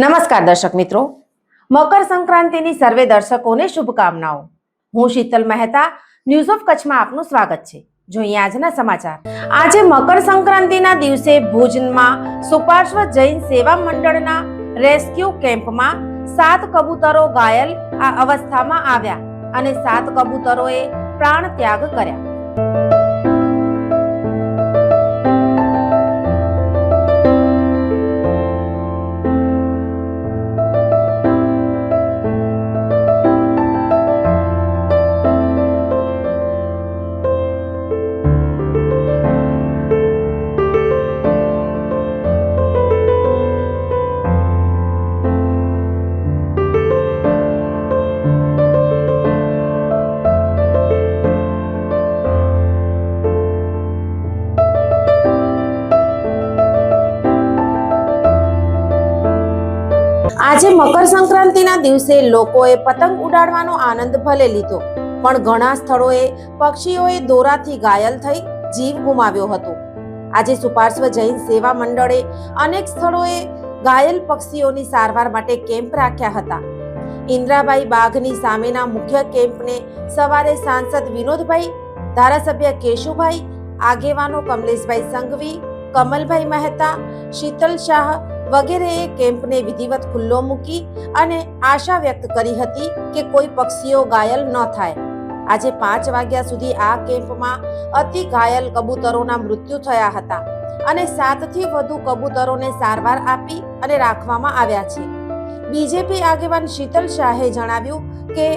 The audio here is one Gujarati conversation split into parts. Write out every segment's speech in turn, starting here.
નમસ્કાર દર્શક મિત્રો, મકર સંક્રાંતિની સર્વે દર્શકોને શુભકામનાઓ। હું શીતલ મહેતા, ન્યૂઝ ઓફ કચ્છમાં આપનું સ્વાગત છે। જોઈએ આજના સમાચાર। આજે મકર સંક્રાંતિના દિવસે ભુજમાં સુપાર્શ્વ જૈન સેવા મંડળના રેસ્ક્યુ કેમ્પમાં 7 કબૂતરો ઘાયલ અવસ્થામાં આવ્યા અને 7 કબૂતરોએ પ્રાણ ત્યાગ કર્યા। આજે મકર સંક્રાંતિના દિવસે લોકોએ પતંગ ઉડાડવાનો આનંદ ભલે લીધો, પણ ઘણા સ્થળોએ પક્ષીઓએ દોરાથી ઘાયલ થઈ જીવ ગુમાવ્યો હતો। આજે સુપાર્શ્વ જૈન સેવા મંડળે અનેક સ્થળોએ ઘાયલ પક્ષીઓની સારવાર માટે કેમ્પ રાખ્યા હતા। ઇન્દ્રાબાઈ બાગની સામેના મુખ્ય કેમ્પને સવારે સાંસદ વિનોદભાઈ, ધારાસભ્ય કેશુભાઈ, આગેવાનો કમલેશભાઈ સંઘવી, કમલભાઈ મહેતા, શીતલ શાહ વગેરેએ કેમ્પને વિધિવત ખુલ્લો મૂકી અને આશા વ્યક્ત કરી હતી કે કોઈ પક્ષીઓ ઘાયલ ન થાય। આજે 5 વાગ્યા સુધી આ કેમ્પમાં અતિ ઘાયલ કબૂતરોના મૃત્યુ થયા હતા અને 7થી વધુ કબૂતરોને સારવાર આપી અને રાખવામાં આવ્યા છે। બીજેપી આગેવાન શીતલ શાહે જણાવ્યું કે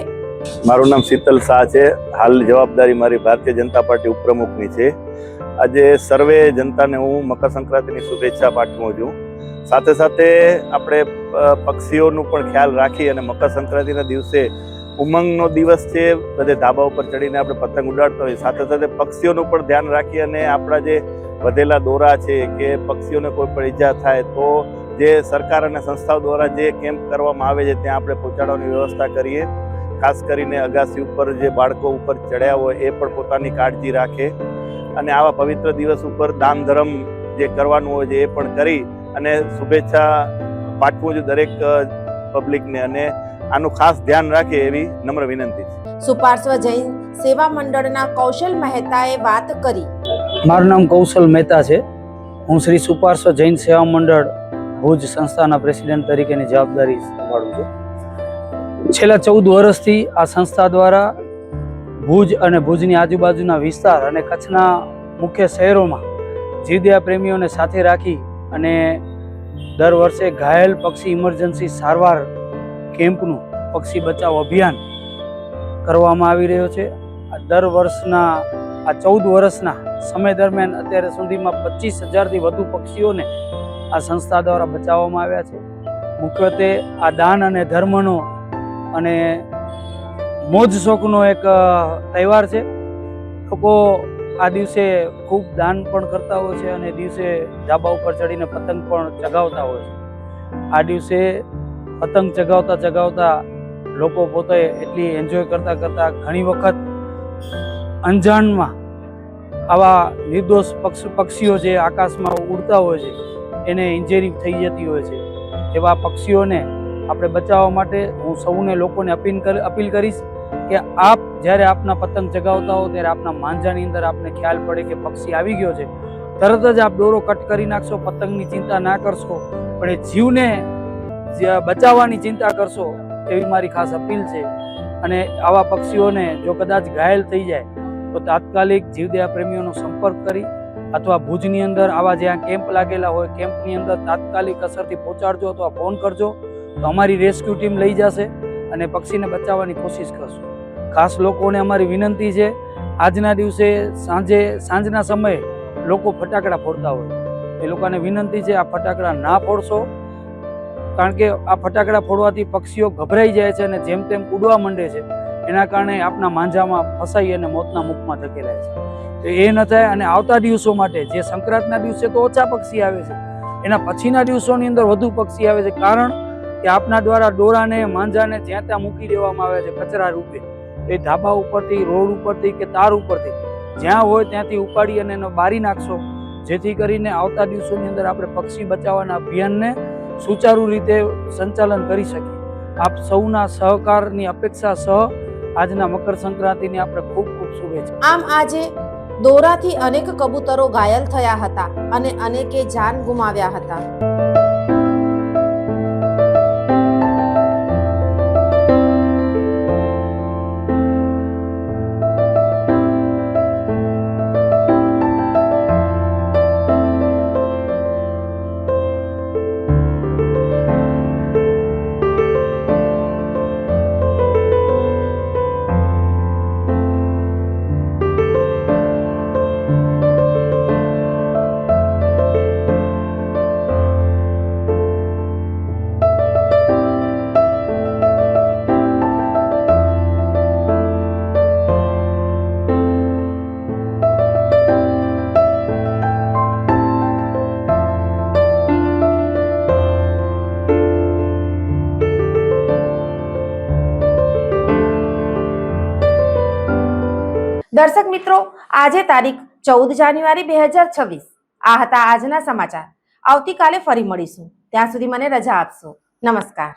મારું નામ શીતલ શાહ છે। હાલ જવાબદારી મારી ભારતીય જનતા પાર્ટી ઉપપ્રમુખની છે। આજે સર્વે જનતાને હું મકર સંક્રાંતિની શુભેચ્છા પાઠવું છું। સાથે સાથે આપણે પક્ષીઓનું પણ ખ્યાલ રાખી અને મકર સંક્રાંતિના દિવસે ઉમંગનો દિવસ છે, બધે ધાબા ઉપર ચડીને આપણે પતંગ ઉડાડતા હોય, સાથે સાથે પક્ષીઓનું પણ ધ્યાન રાખી અને આપણા જે વધેલા દોરા છે કે પક્ષીઓને કોઈ પણ ઈજા થાય તો જે સરકાર અને સંસ્થાઓ દ્વારા જે કેમ્પ કરવામાં આવે છે ત્યાં આપણે પહોંચાડવાની વ્યવસ્થા કરીએ। ખાસ કરીને અગાસી ઉપર જે બાળકો ઉપર ચડ્યા હોય એ પણ પોતાની કાળજી રાખે અને આવા પવિત્ર દિવસ ઉપર દાન ધર્મ જે કરવાનું હોય છે એ પણ કરી અને શુભેચ્છા પાઠવું છું દરેક પબ્લિકને અને આનું ખાસ ધ્યાન રાખે એવી નમ્ર વિનંતી છે। સુપાર્શ્વ જૈન સેવા મંડળના કૌશલ મહેતાએ વાત કરી। મારું નામ કૌશલ મહેતા છે। હું શ્રી સુપાર્શ્વ જૈન સેવા મંડળ ભુજ સંસ્થાના પ્રેસિડેન્ટ તરીકેની જવાબદારી સંભાળું છું। છેલ્લા 14 વર્ષથી આ સંસ્થા દ્વારા ભુજ અને ભુજની આજુબાજુના વિસ્તાર અને કચ્છના મુખ્ય શહેરોમાં જીવદયા પ્રેમીઓને સાથે રાખી અને દર વર્ષે ઘાયલ પક્ષી ઇમરજન્સી સારવાર કેમ્પનું પક્ષી બચાવ અભિયાન કરવામાં આવી રહ્યો છે। દર વર્ષના આ 14 વર્ષના સમય દરમિયાન અત્યારે સુધીમાં 25,000થી વધુ પક્ષીઓને આ સંસ્થા દ્વારા બચાવવામાં આવ્યા છે। મુખ્યત્વે આ દાન અને ધર્મનો અને મોજ શોખનો એક તહેવાર છે। લોકો આ દિવસે ખૂબ દાન પણ કરતા હોય છે અને દિવસે ધાબા ઉપર ચડીને પતંગ પણ ચગાવતા હોય છે। આ દિવસે પતંગ ચગાવતા લોકો પોતે એટલી એન્જોય કરતા ઘણી વખત અંજાનમાં આવા નિર્દોષ પક્ષીઓ જે આકાશમાં ઉડતા હોય છે એને ઇન્જરી થઈ જતી હોય છે। એવા પક્ષીઓને આપણે બચાવવા માટે હું સૌને લોકોને અપીલ કરીશ કે આપ જ્યારે આપના પતંગ ચગાવતા હો ત્યારે આપના માંજાની અંદર આપને ખ્યાલ પડે કે પક્ષી આવી ગયો છે, તરત જ આપ દોરો કટ કરી નાખશો, પતંગની ચિંતા ના કરશો, પણ એ જીવને બચાવવાની ચિંતા કરશો એવી મારી ખાસ અપીલ છે। અને આવા પક્ષીઓને જો કદાચ ઘાયલ થઈ જાય તો તાત્કાલિક જીવદયા પ્રેમીઓનો સંપર્ક કરી અથવા ભુજની અંદર આવા જ્યાં કેમ્પ લાગેલા હોય કેમ્પની અંદર તાત્કાલિક અસરથી પહોંચાડજો અથવા ફોન કરજો તો અમારી રેસ્ક્યુ ટીમ લઈ જશે અને પક્ષીને બચાવવાની કોશિશ કરશું। ખાસ લોકોને અમારી વિનંતી છે, આજના દિવસે સાંજના સમયે લોકો ફટાકડા ફોડતા હોય, એ લોકોને વિનંતી છે આ ફટાકડા ના ફોડશો, કારણ કે આ ફટાકડા ફોડવાથી પક્ષીઓ ગભરાઈ જાય છે અને જેમ તેમ ઉડવા માંડે છે, એના કારણે આપના માંજામાં ફસાઈ અને મોતના મુખમાં ધકેલાય છે। તો એ ન થાય અને આવતા દિવસો માટે જે સંક્રાંતના દિવસે તો ઓછા પક્ષી આવે છે, એના પછીના દિવસોની અંદર વધુ પક્ષી આવે છે, કારણ કે આપના દ્વારા દોરાને માંજાને જ્યાં ત્યાં મૂકી દેવામાં આવે છે કચરા રૂપે। એ ધાબા ઉપરથી, રોડ ઉપરથી કે તાર ઉપરથી જ્યાં હોય ત્યાંથી ઉપાડી અને એનો બારી નાખશો, જેથી કરીને આવતા દિવસોની અંદર આપણે પક્ષી બચાવવાના અભિયાનને સુચારુ રીતે સંચાલન કરી શકીએ. આપ સૌના સહકારની અપેક્ષા સહ આજના મકર સંક્રાંતિની આપણે ખૂબ ખૂબ શુભેચ્છા. આમ આજે દોરાથી અનેક કબૂતરો ઘાયલ થયા હતા અને અનેકે જાન ગુમાવ્યા હતા. દર્શક મિત્રો, આજે તારીખ 14 જાન્યુઆરી 2026. આ હતા આજના સમાચાર. આવતીકાલે ફરી મળીશું. ત્યાં સુધી મને રજા આપશો. નમસ્કાર.